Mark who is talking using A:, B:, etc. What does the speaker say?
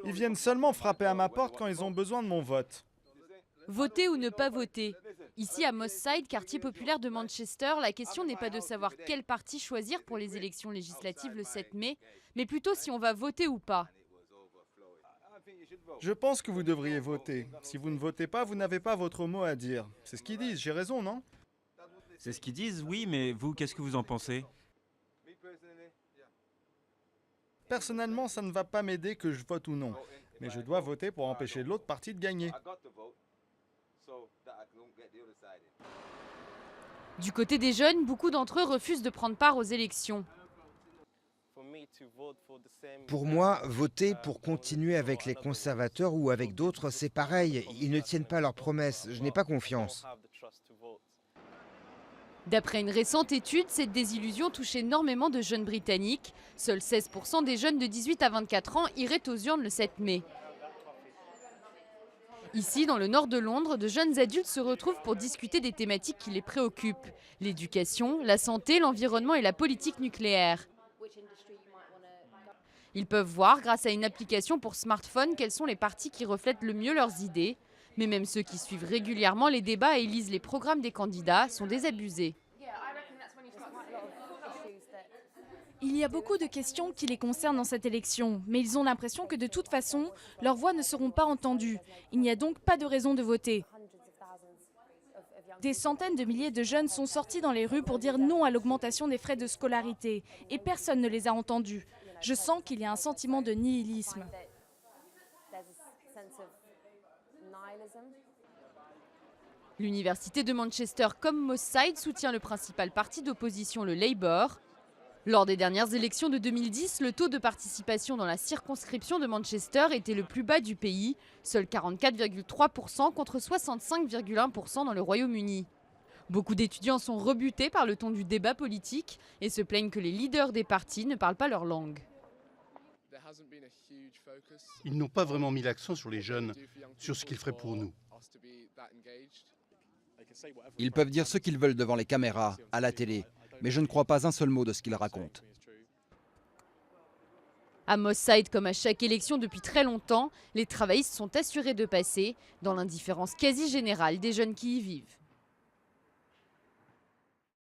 A: Ils viennent seulement frapper à ma porte quand ils ont besoin de mon vote.
B: Voter ou ne pas voter. Ici à Moss Side, quartier populaire de Manchester, la question n'est pas de savoir quel parti choisir pour les élections législatives le 7 mai, mais plutôt si on va voter ou pas.
A: Je pense que vous devriez voter. Si vous ne votez pas, vous n'avez pas votre mot à dire. C'est ce qu'ils disent, j'ai raison, non?
C: C'est ce qu'ils disent, oui, mais vous, qu'est-ce que vous en pensez?
A: Personnellement, ça ne va pas m'aider que je vote ou non. Mais je dois voter pour empêcher l'autre parti de gagner.
B: Du côté des jeunes, beaucoup d'entre eux refusent de prendre part aux élections.
D: Pour moi, voter pour continuer avec les conservateurs ou avec d'autres, c'est pareil. Ils ne tiennent pas leurs promesses. Je n'ai pas confiance.
B: D'après une récente étude, cette désillusion touche énormément de jeunes britanniques. Seuls 16% des jeunes de 18 à 24 ans iraient aux urnes le 7 mai. Ici, dans le nord de Londres, de jeunes adultes se retrouvent pour discuter des thématiques qui les préoccupent. L'éducation, la santé, l'environnement et la politique nucléaire. Ils peuvent voir, grâce à une application pour smartphone, quels sont les partis qui reflètent le mieux leurs idées. Mais même ceux qui suivent régulièrement les débats et lisent les programmes des candidats sont désabusés.
E: Il y a beaucoup de questions qui les concernent dans cette élection, mais ils ont l'impression que de toute façon, leurs voix ne seront pas entendues. Il n'y a donc pas de raison de voter. Des centaines de milliers de jeunes sont sortis dans les rues pour dire non à l'augmentation des frais de scolarité, et personne ne les a entendus. Je sens qu'il y a un sentiment de nihilisme.
B: L'université de Manchester, comme Moss Side, soutient le principal parti d'opposition, le Labour. Lors des dernières élections de 2010, le taux de participation dans la circonscription de Manchester était le plus bas du pays, seuls 44,3% contre 65,1% dans le Royaume-Uni. Beaucoup d'étudiants sont rebutés par le ton du débat politique et se plaignent que les leaders des partis ne parlent pas leur langue.
F: Ils n'ont pas vraiment mis l'accent sur les jeunes, sur ce qu'ils feraient pour nous.
G: Ils peuvent dire ce qu'ils veulent devant les caméras, à la télé, mais je ne crois pas un seul mot de ce qu'ils racontent.
B: À Moss Side, comme à chaque élection depuis très longtemps, les travaillistes sont assurés de passer, dans l'indifférence quasi générale des jeunes qui y vivent.